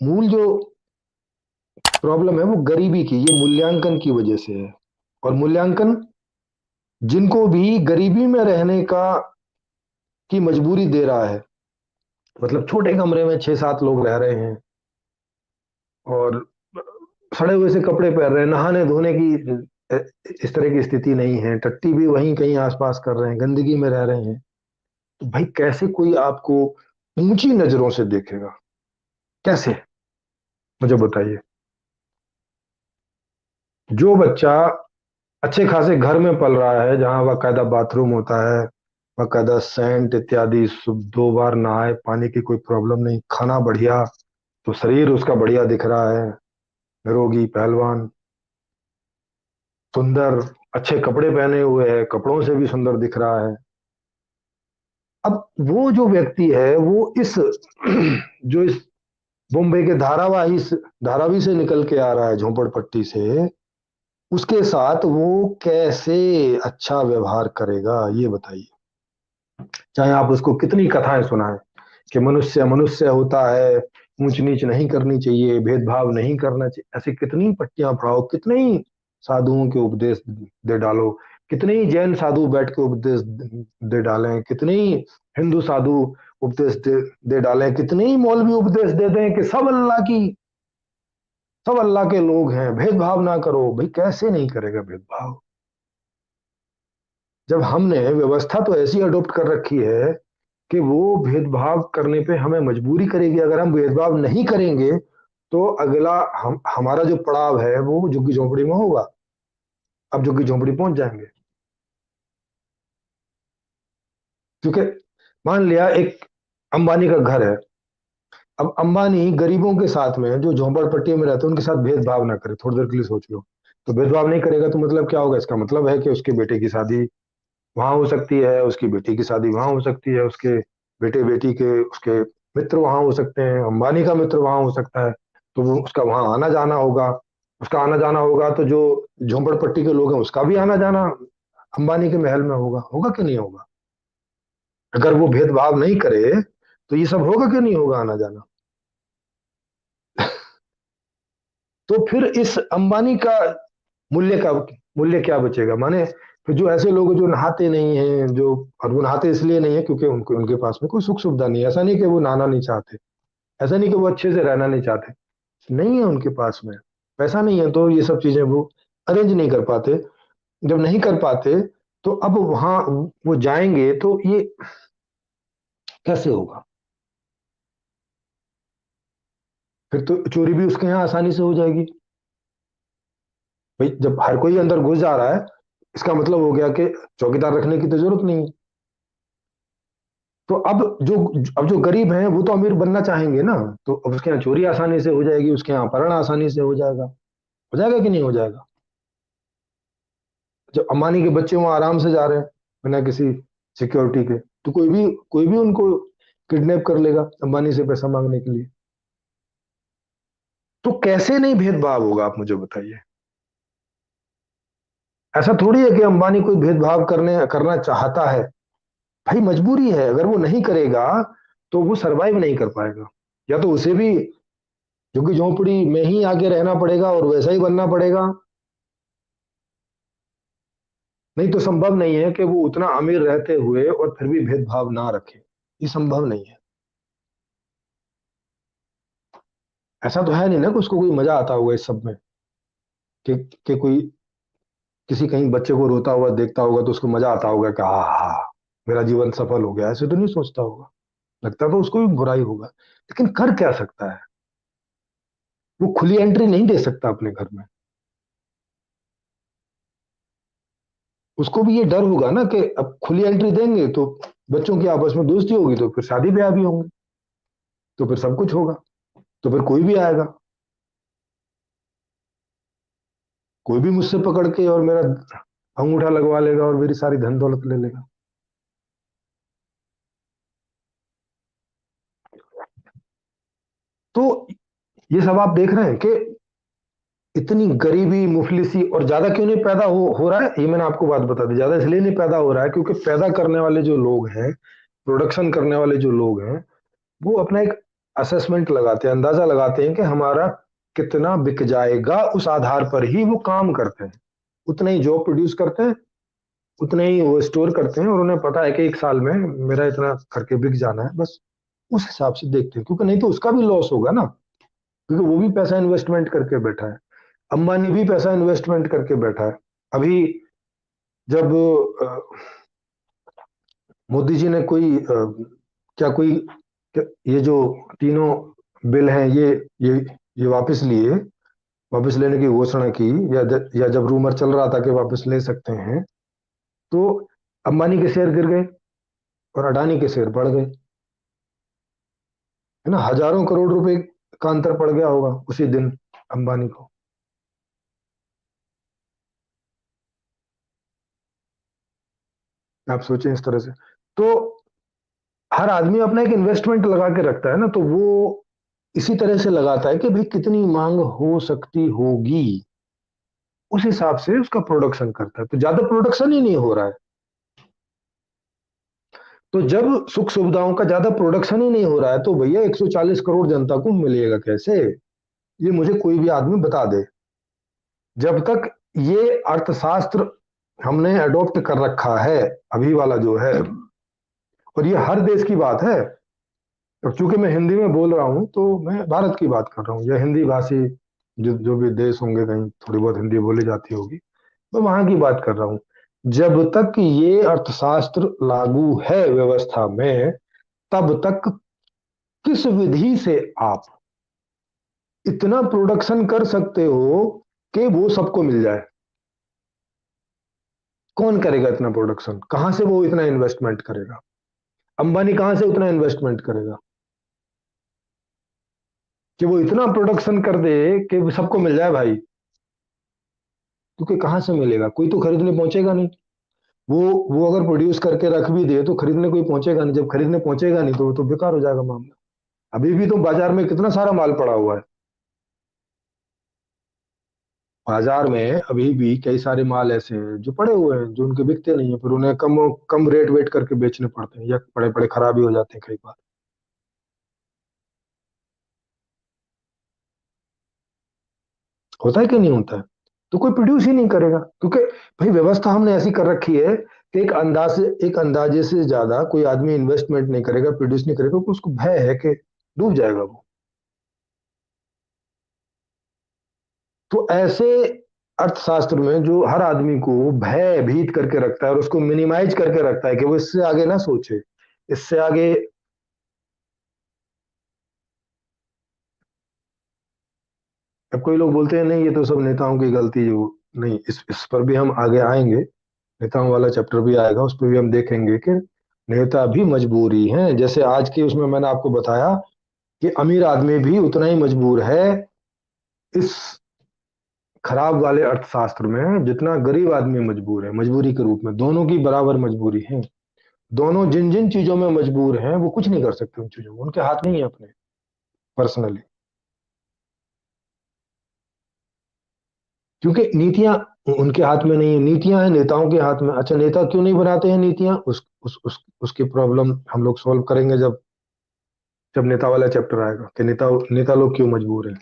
मूल जो प्रॉब्लम है वो गरीबी की, ये मूल्यांकन की वजह से है। और मूल्यांकन जिनको भी गरीबी में रहने का की मजबूरी दे रहा है, मतलब छोटे कमरे में 6-7 लोग रह रहे हैं और सड़े हुए से कपड़े पहन रहे हैं, नहाने धोने की इस तरह की स्थिति नहीं है, टट्टी भी वहीं कहीं आसपास कर रहे हैं, गंदगी में रह रहे हैं, तो भाई कैसे कोई आपको ऊंची नजरों से देखेगा? कैसे? मुझे बताइए। जो बच्चा अच्छे खासे घर में पल रहा है, जहां बाकायदा बाथरूम होता है, बाकायदा सेंट इत्यादि, 2 बार नहाए, पानी की कोई प्रॉब्लम नहीं, खाना बढ़िया, तो शरीर उसका बढ़िया दिख रहा है, निरोगी पहलवान, सुंदर, अच्छे कपड़े पहने हुए है, कपड़ों से भी सुंदर दिख रहा है। अब वो जो व्यक्ति है वो इस जो इस मुंबई के धारावी से निकल के आ रहा है, झोपड़पट्टी से, उसके साथ वो कैसे अच्छा व्यवहार करेगा, ये बताइए। चाहे आप उसको कितनी कथाएं सुनाएं कि मनुष्य मनुष्य होता है, ऊंच नीच नहीं करनी चाहिए, भेदभाव नहीं करना चाहिए, ऐसी कितनी पट्टियां पढ़ाओ, कितने ही साधुओं के उपदेश दे डालो, कितने ही जैन साधु बैठ के उपदेश दे डालें, कितने ही हिंदू साधु उपदेश दे डालें, कितने ही मौलवी उपदेश दे दें कि सब अल्लाह के लोग हैं, भेदभाव ना करो। भाई कैसे नहीं करेगा भेदभाव, जब हमने व्यवस्था तो ऐसी अडॉप्ट कर रखी है कि वो भेदभाव करने पे हमें मजबूरी करेगी। अगर हम भेदभाव नहीं करेंगे तो अगला हमारा जो पड़ाव है वो झुग्गी झोंपड़ी में होगा। अब झुग्गी झोंपड़ी पहुंच जाएंगे, क्योंकि मान लिया एक अंबानी का घर है। अब अंबानी गरीबों के साथ में, जो झोंपड़पट्टी में रहते हैं, उनके साथ भेदभाव ना करे, थोड़ी देर के लिए सोच लो। तो भेदभाव नहीं करेगा तो मतलब क्या होगा? इसका मतलब है कि उसके बेटे की शादी वहां हो सकती है, उसकी बेटी की शादी वहां हो सकती है, उसके बेटे बेटी के उसके मित्र वहां हो सकते हैं, अंबानी का मित्र वहां हो सकता है, तो वो उसका वहां आना जाना होगा। उसका आना जाना होगा तो जो झोंपड़पट्टी के लोग हैं उसका भी आना जाना अंबानी के महल में होगा। होगा कि नहीं होगा? अगर वो भेदभाव नहीं करे तो ये सब होगा कि नहीं होगा आना जाना? तो फिर इस अंबानी का मूल्य का मूल्य क्या बचेगा? माने फिर जो ऐसे लोग हैं जो नहाते नहीं हैं, जो, और वो नहाते इसलिए नहीं है क्योंकि उनके पास में कोई सुख सुविधा नहीं है। ऐसा नहीं कि वो नहाना नहीं चाहते, ऐसा नहीं कि वो अच्छे से रहना नहीं चाहते, नहीं है उनके पास में पैसा नहीं है, तो ये सब चीजें वो अरेंज नहीं कर पाते। जब नहीं कर पाते तो अब वहां वो जाएंगे तो ये कैसे होगा? फिर तो चोरी भी उसके यहाँ आसानी से हो जाएगी। भाई जब हर कोई अंदर घुस जा रहा है, इसका मतलब हो गया कि चौकीदार रखने की तो जरूरत नहीं है। तो अब जो गरीब हैं वो तो अमीर बनना चाहेंगे ना, तो अब उसके यहाँ चोरी आसानी से हो जाएगी, उसके यहाँ अपहरण आसानी से हो जाएगा कि नहीं हो जाएगा? जब अंबानी के बच्चे वहां आराम से जा रहे हैं बिना किसी सिक्योरिटी के, तो कोई भी उनको किडनैप कर लेगा अंबानी से पैसा मांगने के लिए। तो कैसे नहीं भेदभाव होगा, आप मुझे बताइए। ऐसा थोड़ी है कि अंबानी कोई भेदभाव करना चाहता है। भाई मजबूरी है, अगर वो नहीं करेगा तो वो सरवाइव नहीं कर पाएगा, या तो उसे भी झुग्गी झोंपड़ी में ही आके रहना पड़ेगा और वैसा ही बनना पड़ेगा। नहीं तो संभव नहीं है कि वो उतना अमीर रहते हुए और फिर भी भेदभाव ना रखे। ये संभव नहीं है। ऐसा तो है नहीं ना कि उसको कोई मजा आता होगा इस सब में, कि कोई किसी कहीं बच्चे को रोता हुआ देखता होगा तो उसको मजा आता होगा कि हाँ हाँ मेरा जीवन सफल हो गया, ऐसे तो नहीं सोचता होगा। लगता तो उसको भी बुरा ही होगा, लेकिन कर क्या सकता है? वो खुली एंट्री नहीं दे सकता अपने घर में। उसको भी ये डर होगा ना कि अब खुली एंट्री देंगे तो बच्चों की आपस में दोस्ती होगी, तो फिर शादी ब्याह भी होंगे, तो फिर सब कुछ होगा, तो फिर कोई भी आएगा, कोई भी मुझसे पकड़ के और मेरा अंगूठा लगवा लेगा और मेरी सारी धन दौलत ले लेगा। तो ये सब आप देख रहे हैं कि इतनी गरीबी मुफलिसी, और ज्यादा क्यों नहीं पैदा हो रहा है, ये मैंने आपको बात बता दी। ज्यादा इसलिए नहीं पैदा हो रहा है क्योंकि पैदा करने वाले जो लोग हैं, प्रोडक्शन करने वाले जो लोग हैं, वो अपना एक असेसमेंट लगाते हैं, अंदाजा लगाते हैं कि हमारा कितना बिक जाएगा, उस आधार पर ही वो काम करते हैं। उतना ही जॉब प्रोड्यूस करते हैं, उतने ही वो स्टोर करते हैं, और उन्हें पता है कि एक साल में मेरा इतना करके बिक जाना है, बस उस हिसाब से देखते हैं, क्योंकि नहीं तो उसका भी लॉस होगा ना, क्योंकि वो भी पैसा इन्वेस्टमेंट करके बैठा है। अंबानी भी पैसा इन्वेस्टमेंट करके बैठा है। अभी जब मोदी जी ने कोई क्या कोई ये जो तीनों बिल हैं, ये ये वापस लिए, वापस लेने की घोषणा की, या जब रूमर चल रहा था कि वापस ले सकते हैं, तो अंबानी के शेयर गिर गए और अडानी के शेयर बढ़ गए, है ना। हजारों करोड़ रुपए का अंतर पड़ गया होगा उसी दिन अंबानी को। आप सोचें इस तरह से। तो हर आदमी अपना एक इन्वेस्टमेंट लगा के रखता है ना, तो वो इसी तरह से लगाता है कि भाई कितनी मांग हो सकती होगी, उस हिसाब से उसका प्रोडक्शन करता है। तो ज्यादा प्रोडक्शन ही नहीं हो रहा है, तो जब सुख सुविधाओं का ज्यादा प्रोडक्शन ही नहीं हो रहा है, तो भैया 140 करोड़ जनता को मिलेगा कैसे, ये मुझे कोई भी आदमी बता दे। जब तक ये अर्थशास्त्र हमने अडॉप्ट कर रखा है, अभी वाला जो है, और ये हर देश की बात है। अब चूंकि मैं हिंदी में बोल रहा हूं, तो मैं भारत की बात कर रहा हूँ, या हिंदी भाषी जो भी देश होंगे, कहीं थोड़ी बहुत हिंदी बोली जाती होगी, मैं वहां की बात कर रहा हूँ। जब तक ये अर्थशास्त्र लागू है व्यवस्था में, तब तक किस विधि से आप इतना प्रोडक्शन कर सकते हो कि वो सबको मिल जाए। कौन करेगा इतना प्रोडक्शन, कहां से वो इतना इन्वेस्टमेंट करेगा? अंबानी कहां से उतना इन्वेस्टमेंट करेगा कि वो इतना प्रोडक्शन कर दे कि वो सबको मिल जाए भाई? क्योंकि कहां से मिलेगा, कोई तो खरीदने पहुंचेगा नहीं। वो वो अगर प्रोड्यूस करके रख भी दे तो खरीदने कोई पहुंचेगा नहीं, जब खरीदने पहुंचेगा नहीं तो बेकार हो जाएगा मामला। अभी भी तो बाजार में कितना सारा माल पड़ा हुआ है। बाजार में अभी भी कई सारे माल ऐसे हैं जो पड़े हुए हैं, जो उनके बिकते नहीं है, फिर उन्हें कम कम रेट वेट करके बेचने पड़ते हैं, या बड़े बड़े खराब भी हो जाते हैं कई बार। होता है कि नहीं होता है? तो कोई प्रोड्यूस ही नहीं करेगा, क्योंकि भाई व्यवस्था हमने ऐसी कर रखी है कि एक अंदाजे से ज्यादा कोई आदमी इन्वेस्टमेंट नहीं करेगा, प्रोड्यूस नहीं करेगा, क्योंकि उसको भय है कि डूब जाएगा वो। तो ऐसे अर्थशास्त्र में जो हर आदमी को भय भीत करके रखता है और उसको मिनिमाइज करके रखता है कि वो इससे आगे ना सोचे, इससे आगे। अब कोई लोग बोलते हैं नहीं, ये तो सब नेताओं की गलती है, वो नहीं, इस पर भी हम आगे आएंगे। नेताओं वाला चैप्टर भी आएगा, उस पर भी हम देखेंगे कि नेता भी मजबूरी हैं। जैसे आज के उसमें मैंने आपको बताया कि अमीर आदमी भी उतना ही मजबूर है इस खराब वाले अर्थशास्त्र में, जितना गरीब आदमी मजबूर है, मजबूरी के रूप में दोनों की बराबर मजबूरी है। दोनों जिन जिन चीजों में मजबूर हैं वो कुछ नहीं कर सकते, उन चीजों में उनके हाथ नहीं है अपने, पर्सनली। क्योंकि नीतियां उनके हाथ में नहीं है, नीतियां हैं नेताओं के हाथ में। अच्छा, नेता क्यों नहीं बनाते हैं नीतियां, उसकी प्रॉब्लम हम लोग सॉल्व करेंगे जब जब नेता वाला चैप्टर आएगा कि नेता नेता लोग क्यों मजबूर हैं।